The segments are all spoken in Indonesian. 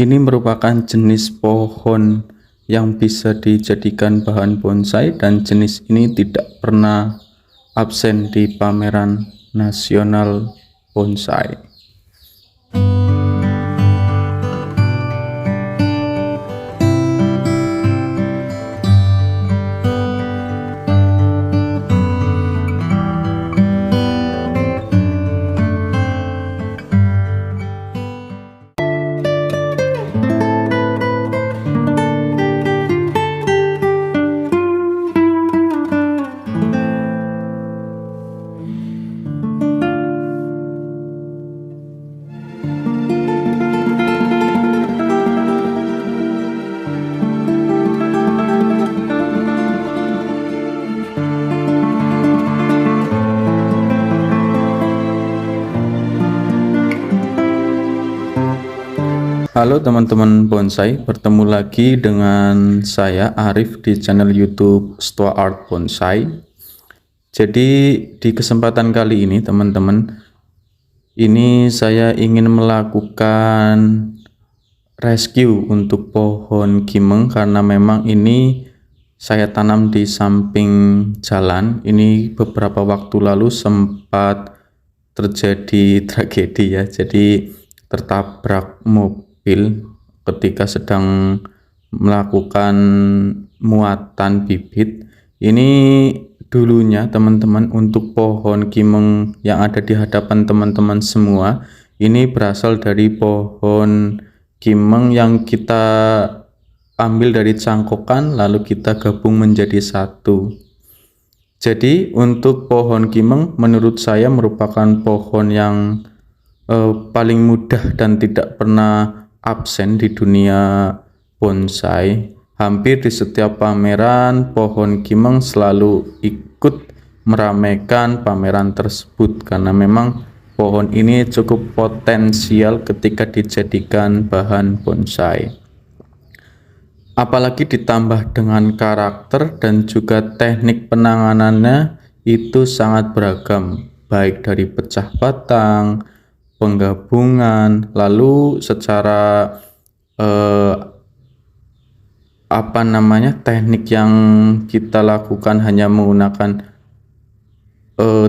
Ini merupakan jenis pohon yang bisa dijadikan bahan bonsai dan jenis ini tidak pernah absen di pameran nasional bonsai. Halo teman-teman bonsai, bertemu lagi dengan saya Arif di channel YouTube Stoa Art Bonsai. Jadi di kesempatan kali ini teman-teman, ini saya ingin melakukan rescue untuk pohon kimeng karena memang ini saya tanam di samping jalan. Ini beberapa waktu lalu sempat terjadi tragedi ya, jadi tertabrak mobil ketika sedang melakukan muatan bibit. Ini dulunya teman-teman, untuk pohon kimeng yang ada di hadapan teman-teman semua, ini berasal dari pohon kimeng yang kita ambil dari cangkokan lalu kita gabung menjadi satu. Jadi untuk pohon kimeng menurut saya merupakan pohon yang paling mudah dan tidak pernah absen di dunia bonsai. Hampir di setiap pameran pohon kimeng selalu ikut meramaikan pameran tersebut karena memang pohon ini cukup potensial ketika dijadikan bahan bonsai. Apalagi ditambah dengan karakter dan juga teknik penanganannya itu sangat beragam, baik dari pecah batang, penggabungan, lalu secara teknik yang kita lakukan hanya menggunakan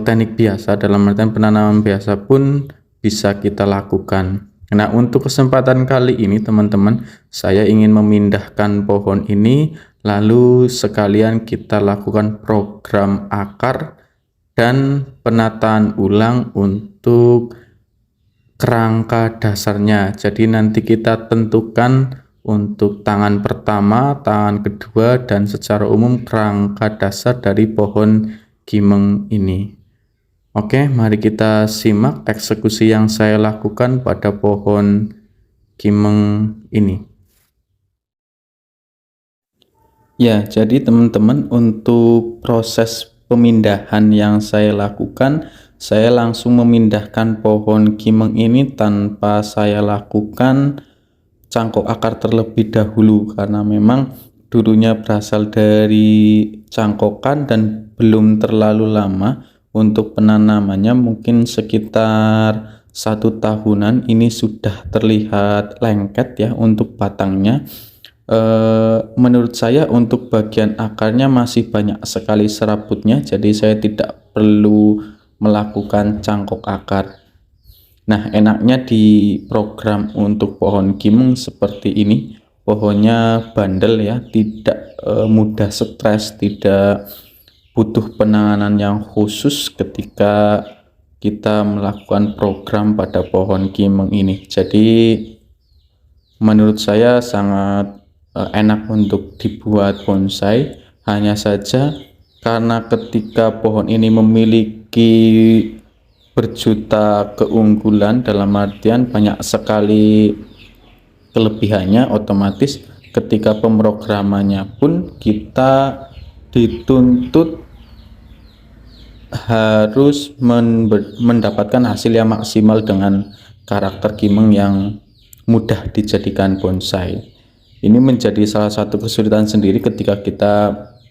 teknik biasa, dalam artian penanaman biasa pun bisa kita lakukan. Nah, untuk kesempatan kali ini teman-teman, saya ingin memindahkan pohon ini lalu sekalian kita lakukan program akar dan penataan ulang untuk kerangka dasarnya. Jadi nanti kita tentukan untuk tangan pertama, tangan kedua, dan secara umum kerangka dasar dari pohon kimeng ini. Oke, mari kita simak eksekusi yang saya lakukan pada pohon kimeng ini. Ya, jadi teman-teman, untuk proses pemindahan yang saya lakukan, saya langsung memindahkan pohon kimeng ini tanpa saya lakukan cangkok akar terlebih dahulu karena memang dulunya berasal dari cangkokan dan belum terlalu lama untuk penanamannya, mungkin sekitar 1 tahunan. Ini sudah terlihat lengket ya untuk batangnya. Menurut saya untuk bagian akarnya masih banyak sekali serabutnya, jadi saya tidak perlu melakukan cangkok akar. Nah, enaknya di program untuk pohon kimeng seperti ini, pohonnya bandel ya, tidak mudah stres, tidak butuh penanganan yang khusus ketika kita melakukan program pada pohon kimeng ini. Jadi menurut saya sangat enak untuk dibuat bonsai. Hanya saja karena ketika pohon ini memiliki berjuta keunggulan, dalam artian banyak sekali kelebihannya, otomatis ketika pemrogramannya pun kita dituntut harus mendapatkan hasil yang maksimal dengan karakter kimeng yang mudah dijadikan bonsai. Ini menjadi salah satu kesulitan sendiri ketika kita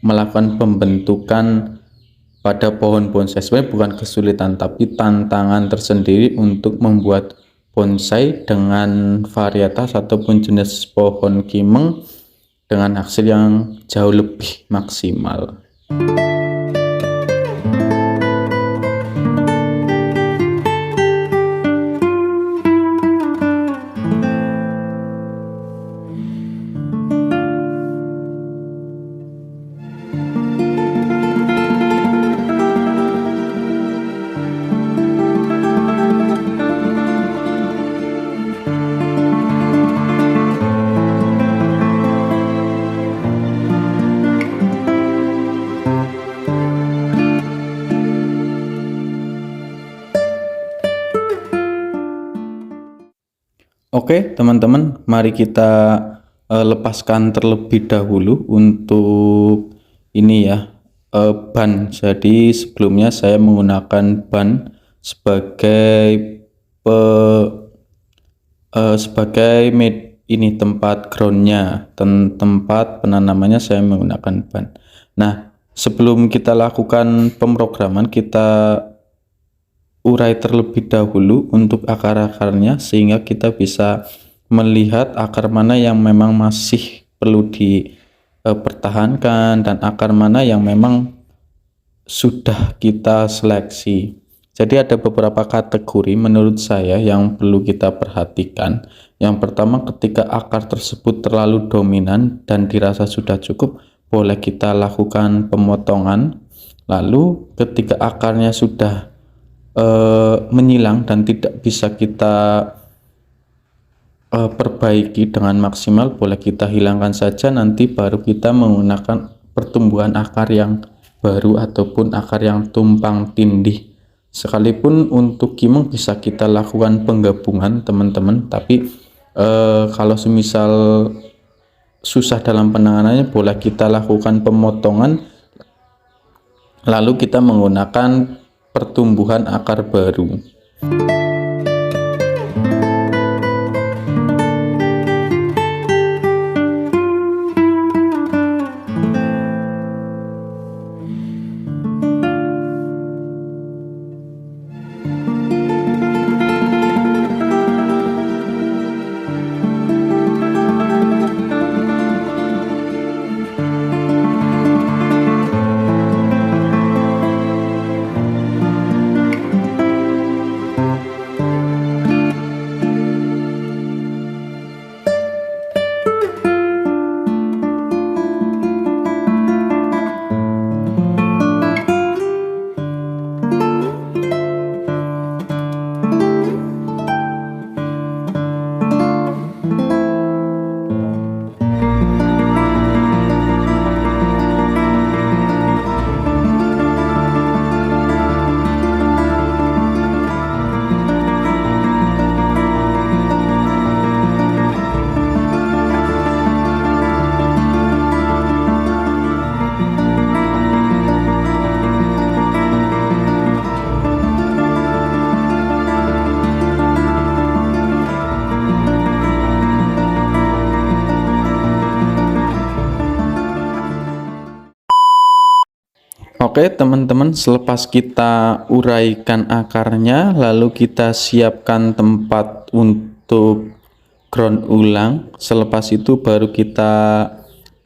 melakukan pembentukan pada pohon bonsai. Sebenarnya bukan kesulitan tapi tantangan tersendiri untuk membuat bonsai dengan varietas ataupun jenis pohon kimeng dengan hasil yang jauh lebih maksimal. Oke teman-teman, mari kita lepaskan terlebih dahulu untuk ini ya, ban. Jadi sebelumnya saya menggunakan ban sebagai ini tempat groundnya, tempat penanamannya saya menggunakan ban. Nah, sebelum kita lakukan pemrograman, kita urai terlebih dahulu untuk akar-akarnya sehingga kita bisa melihat akar mana yang memang masih perlu dipertahankan dan akar mana yang memang sudah kita seleksi. Jadi ada beberapa kategori menurut saya yang perlu kita perhatikan. Yang pertama, ketika akar tersebut terlalu dominan dan dirasa sudah cukup, boleh kita lakukan pemotongan. Lalu ketika akarnya sudah menyilang dan tidak bisa kita perbaiki dengan maksimal, boleh kita hilangkan saja, nanti baru kita menggunakan pertumbuhan akar yang baru ataupun akar yang tumpang tindih. Sekalipun untuk kimeng bisa kita lakukan penggabungan teman-teman, tapi kalau semisal susah dalam penanganannya, boleh kita lakukan pemotongan lalu kita menggunakan pertumbuhan akar baru. Oke teman-teman, selepas kita uraikan akarnya, lalu kita siapkan tempat untuk ground ulang. Selepas itu baru kita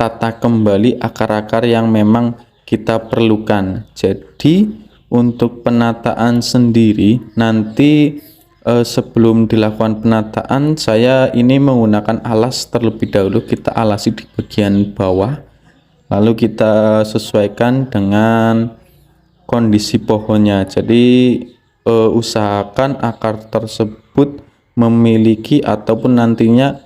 tata kembali akar-akar yang memang kita perlukan. Jadi untuk penataan sendiri nanti sebelum dilakukan penataan, saya ini menggunakan alas terlebih dahulu. Kita alasi di bagian bawah, lalu kita sesuaikan dengan kondisi pohonnya. Jadi usahakan akar tersebut memiliki ataupun nantinya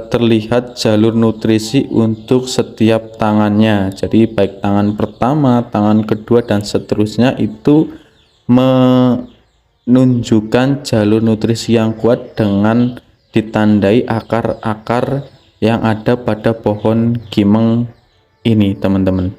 terlihat jalur nutrisi untuk setiap tangannya. Jadi baik tangan pertama, tangan kedua dan seterusnya itu menunjukkan jalur nutrisi yang kuat dengan ditandai akar-akar yang ada pada pohon kimeng ini teman-teman.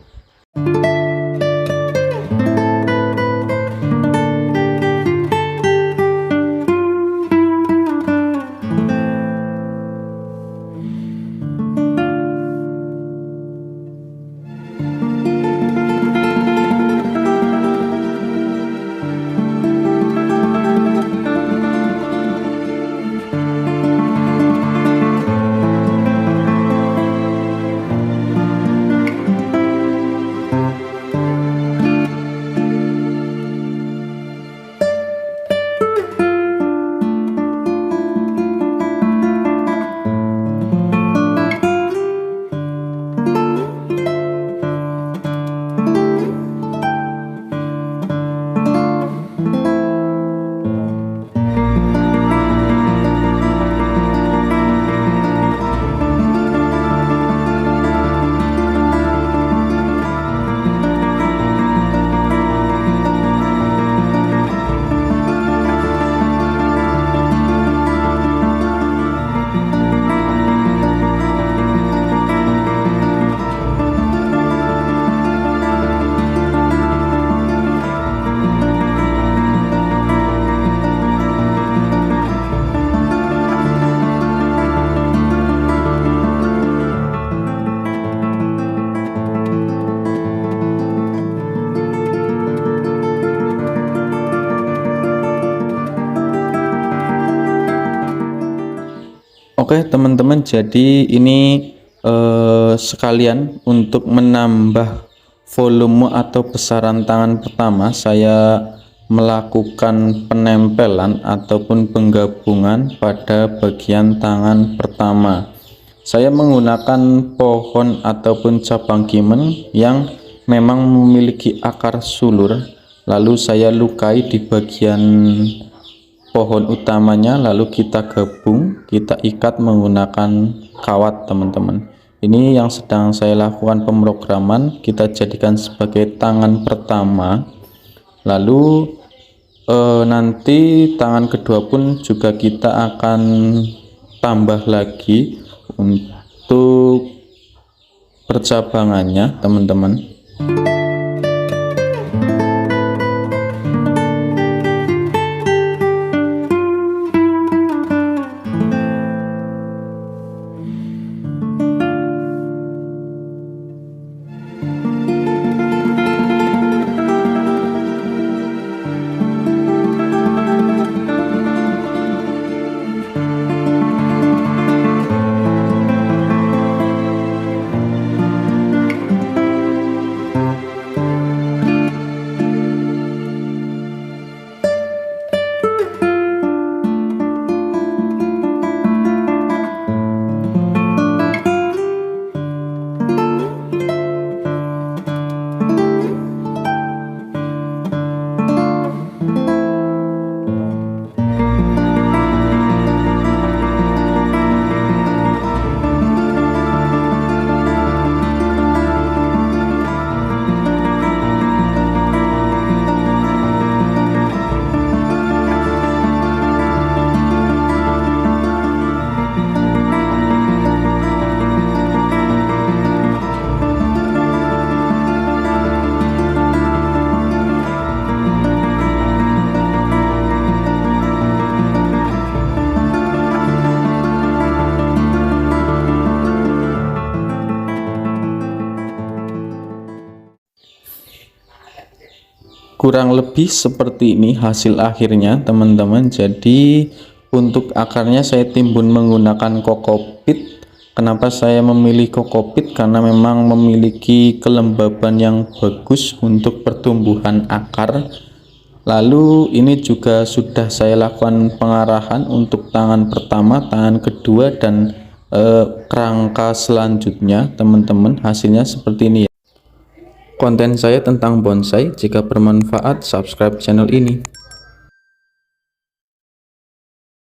Oke teman-teman, jadi ini sekalian untuk menambah volume atau besaran tangan pertama, saya melakukan penempelan ataupun penggabungan pada bagian tangan pertama. Saya menggunakan pohon ataupun cabang kimen yang memang memiliki akar sulur, lalu saya lukai di bagian pohon utamanya, lalu kita gabung, kita ikat menggunakan kawat teman-teman. Ini yang sedang saya lakukan pemrograman, kita jadikan sebagai tangan pertama, lalu nanti tangan kedua pun juga kita akan tambah lagi untuk percabangannya teman-teman. Kurang lebih seperti ini hasil akhirnya teman-teman. Jadi untuk akarnya saya timbun menggunakan kokopit. Kenapa saya memilih kokopit? Karena memang memiliki kelembaban yang bagus untuk pertumbuhan akar. Lalu ini juga sudah saya lakukan pengarahan untuk tangan pertama, tangan kedua, dan kerangka selanjutnya teman-teman. Hasilnya seperti ini ya. Konten saya tentang bonsai, jika bermanfaat subscribe channel ini.